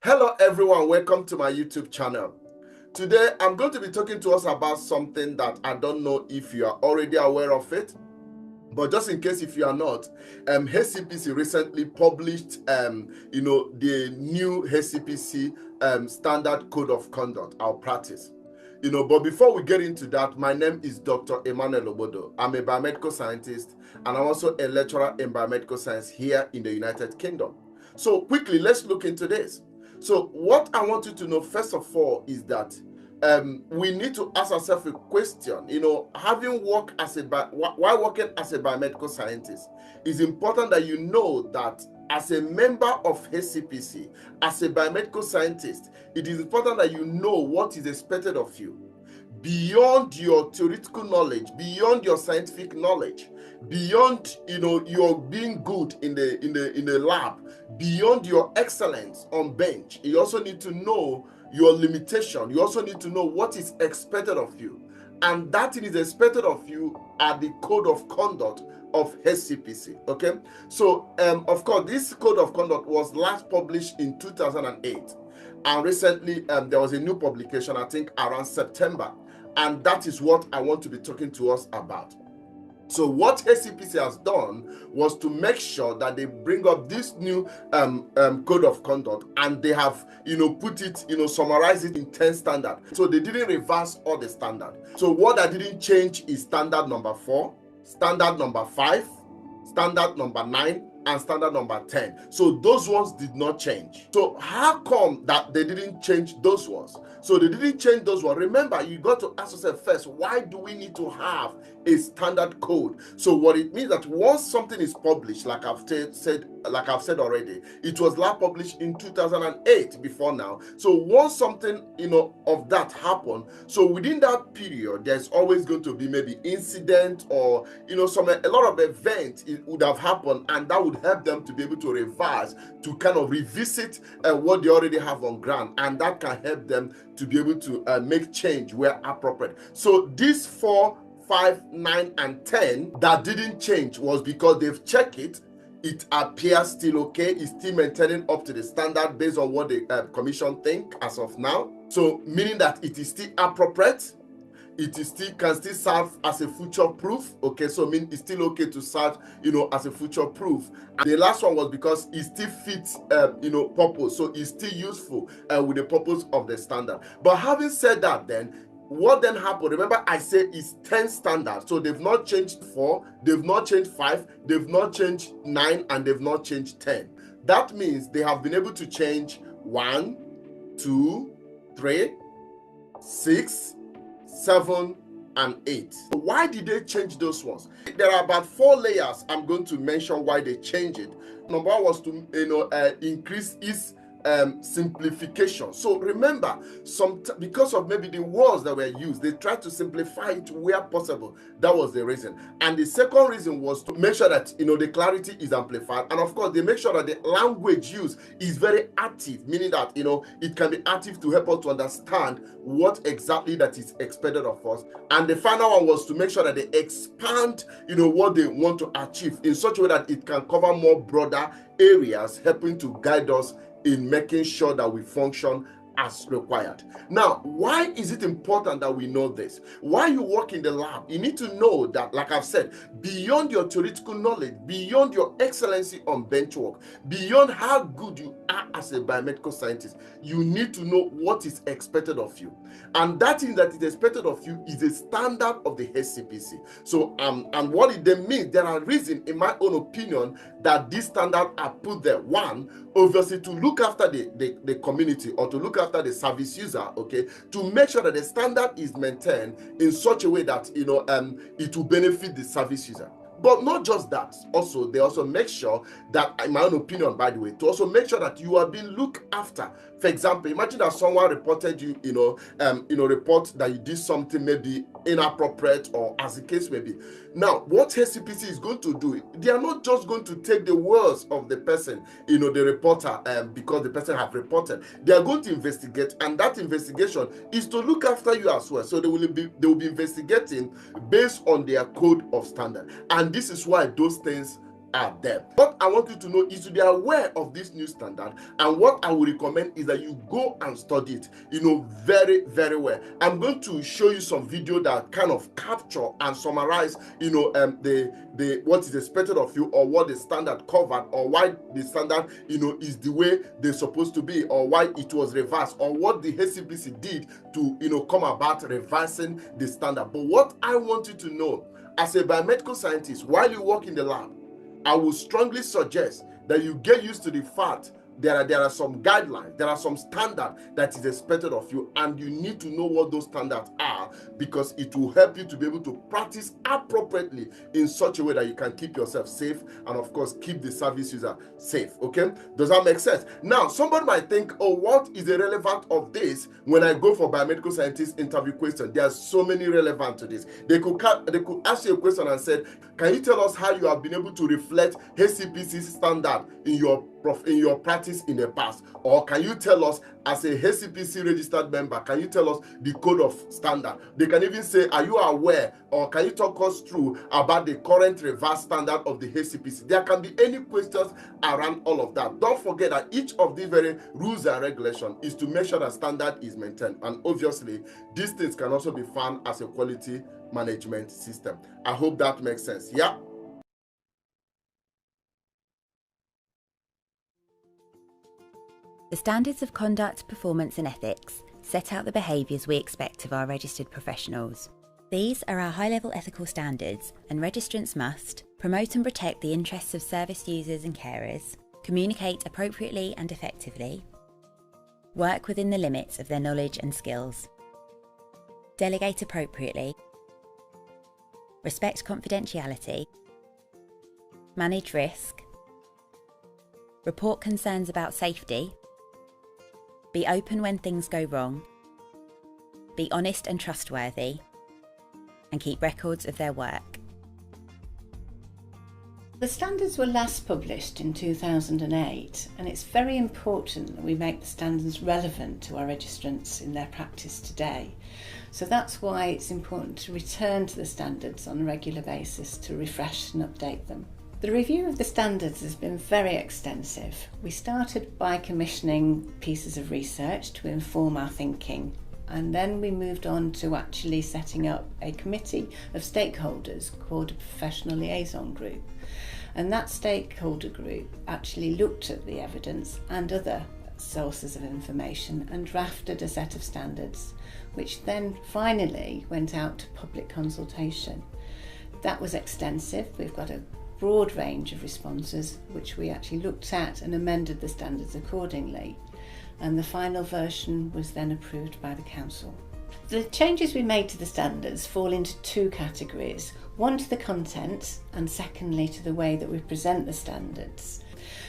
Hello everyone, welcome to my YouTube channel. Today I'm going to be talking to us about something that I don't know if you are already aware of it, but just in case if you are not, Hcpc recently published the new Hcpc standard code of conduct, our practice. But before we get into that, my name is Dr. Emmanuel Obodo. I'm a biomedical scientist and I'm also a lecturer in biomedical science here in the United Kingdom. So quickly, let's look into this. So what I want you to know first of all is that we need to ask ourselves a question. Having worked while working as a biomedical scientist, it's important that you know that as a member of Hcpc, as a biomedical scientist, it is important that you know what is expected of you beyond your theoretical knowledge, beyond your scientific knowledge, beyond your being good in the lab, beyond your excellence on bench. You also need to know your limitation. You also need to know what is expected of you, and that thing is expected of you are the code of conduct of Hcpc. Okay, so of course this code of conduct was last published in 2008, and recently there was a new publication, I think around September, and that is what I want to be talking to us about. So what Hcpc has done was to make sure that they bring up this new code of conduct, and they have put it, summarize it in 10 standards. So they didn't reverse all the standard. So what that didn't change is standard number 4, standard number 5, standard number 9, and standard number 10. So those ones did not change. So how come that they didn't change those ones? So they didn't change those ones. Remember, you got to ask yourself first, why do we need to have a standard code? So what it means that once something is published, like I've said already, it was last published in 2008 before now. So once something of that happened, so within that period, there's always going to be maybe incident or a lot of events would have happened, and that would help them to be able to revise, to kind of revisit what they already have on ground, and that can help them to be able to make change where appropriate. So these 4, 5, 9, and 10 that didn't change was because they've checked it. It appears still okay. It's still maintaining up to the standard based on what the commission think as of now. So meaning that it is still appropriate. It is can still serve as a future proof. Okay, so it's still okay to serve as a future proof. And the last one was because it still fits purpose, so it's still useful with the purpose of the standard. But having said that, then what then happened? Remember, I said it's 10 standards. So they've not changed 4, they've not changed 5, they've not changed 9, and they've not changed 10. That means they have been able to change 1, 2, 3, 6, 7, and 8. Why did they change those ones? There are about 4 layers I'm going to mention why they changed it. Number 1 was to increase its simplification. So remember, because of maybe the words that were used, they tried to simplify it where possible. That was the reason. And the second reason was to make sure that the clarity is amplified, and of course they make sure that the language used is very active, meaning that it can be active to help us to understand what exactly that is expected of us. And the final one was to make sure that they expand what they want to achieve in such a way that it can cover more broader areas, helping to guide us in making sure that we function as required. Now, why is it important that we know this? While you work in the lab, you need to know that, like I've said, beyond your theoretical knowledge, beyond your excellency on bench work, beyond how good you are as a biomedical scientist, you need to know what is expected of you. And that thing that is expected of you is a standard of the Hcpc. So, and what it then means, there are reasons, in my own opinion, that these standards are put there. One, obviously to look after the community, or to look after the service user, okay, to make sure that the standard is maintained in such a way that it will benefit the service user. But not just that, also they also make sure that, in my own opinion, by the way, to also make sure that you are being looked after. For example, imagine that someone reported you, report that you did something maybe inappropriate, or as the case may be. Now, what Hcpc is going to do, they are not just going to take the words of the person, the reporter, because the person have reported. They are going to investigate, and that investigation is to look after you as well. So they will be investigating based on their code of standard, and this is why those things are there. What I want you to know is to be aware of this new standard, and what I would recommend is that you go and study it, very, very well. I'm going to show you some video that kind of capture and summarize, the what is expected of you, or what the standard covered, or why the standard, is the way they're supposed to be, or why it was reversed, or what the Hcpc did to, come about reversing the standard. But what I want you to know, as a biomedical scientist, while you work in the lab, I would strongly suggest that you get used to the fact there are some guidelines, there are some standards that is expected of you, and you need to know what those standards are, because it will help you to be able to practice appropriately in such a way that you can keep yourself safe, and of course keep the service user safe. Okay, does that make sense? Now somebody might think, oh, what is the relevance of this when I go for biomedical scientist interview question? There are so many relevant to this. They could ask you a question and said, can you tell us how you have been able to reflect Hcpc standard in your practice in the past? Or can you tell us, as a Hcpc registered member, can you tell us the code of standard? They can even say, are you aware, or can you talk us through about the current reverse standard of the Hcpc? There can be any questions around all of that. Don't forget that each of these very rules and regulations is to make sure that standard is maintained, and obviously these things can also be found as a quality management system. I hope that makes sense. Yeah. The Standards of Conduct, Performance and Ethics set out the behaviours we expect of our registered professionals. These are our high-level ethical standards, and registrants must promote and protect the interests of service users and carers, communicate appropriately and effectively, work within the limits of their knowledge and skills, delegate appropriately, respect confidentiality, manage risk, report concerns about safety, be open when things go wrong, be honest and trustworthy, and keep records of their work. The standards were last published in 2008, and it's very important that we make the standards relevant to our registrants in their practice today. So that's why it's important to return to the standards on a regular basis to refresh and update them. The review of the standards has been very extensive. We started by commissioning pieces of research to inform our thinking, and then we moved on to actually setting up a committee of stakeholders called a professional liaison group. And that stakeholder group actually looked at the evidence and other sources of information and drafted a set of standards, which then finally went out to public consultation. That was extensive. We've got a broad range of responses, which we actually looked at and amended the standards accordingly. And the final version was then approved by the Council. The changes we made to the standards fall into two categories. One to the content, and secondly to the way that we present the standards.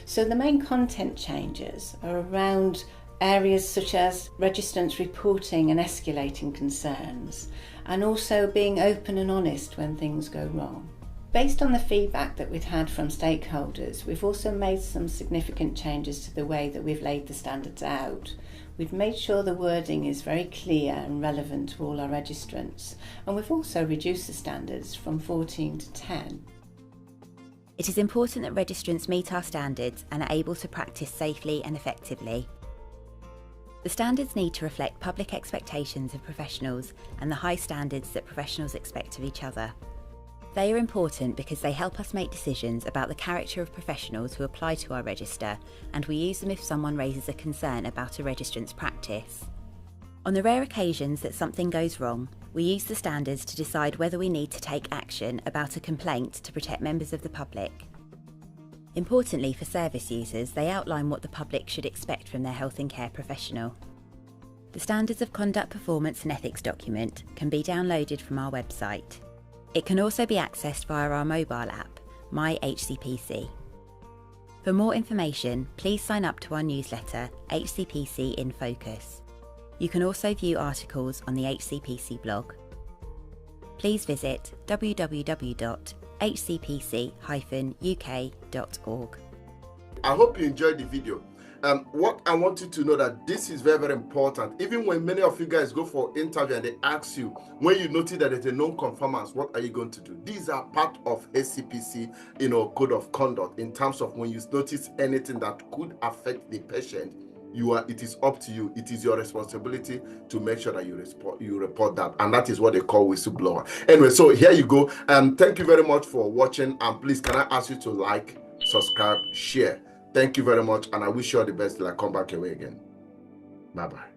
So the main content changes are around areas such as registrants reporting and escalating concerns, and also being open and honest when things go wrong. Based on the feedback that we've had from stakeholders, we've also made some significant changes to the way that we've laid the standards out. We've made sure the wording is very clear and relevant to all our registrants, and we've also reduced the standards from 14 to 10. It is important that registrants meet our standards and are able to practice safely and effectively. The standards need to reflect public expectations of professionals and the high standards that professionals expect of each other. They are important because they help us make decisions about the character of professionals who apply to our register, and we use them if someone raises a concern about a registrant's practice. On the rare occasions that something goes wrong, we use the standards to decide whether we need to take action about a complaint to protect members of the public. Importantly for service users, they outline what the public should expect from their health and care professional. The Standards of Conduct, Performance and Ethics document can be downloaded from our website. It can also be accessed via our mobile app, My Hcpc. For more information, please sign up to our newsletter, Hcpc in Focus. You can also view articles on the Hcpc blog. Please visit www.hcpc-uk.org. I hope you enjoyed the video. what I want you to know that this is very, very important. Even when many of you guys go for interview and they ask you, when you notice that there's a non-conformance, what are you going to do? These are part of Hcpc, code of conduct, in terms of when you notice anything that could affect the patient. It is up to you. It is your responsibility to make sure that you report that, and that is what they call whistleblower. Anyway, so here you go. Thank you very much for watching, and please, can I ask you to like, subscribe, share? Thank you very much, and I wish you all the best till I come back your way again. Bye bye.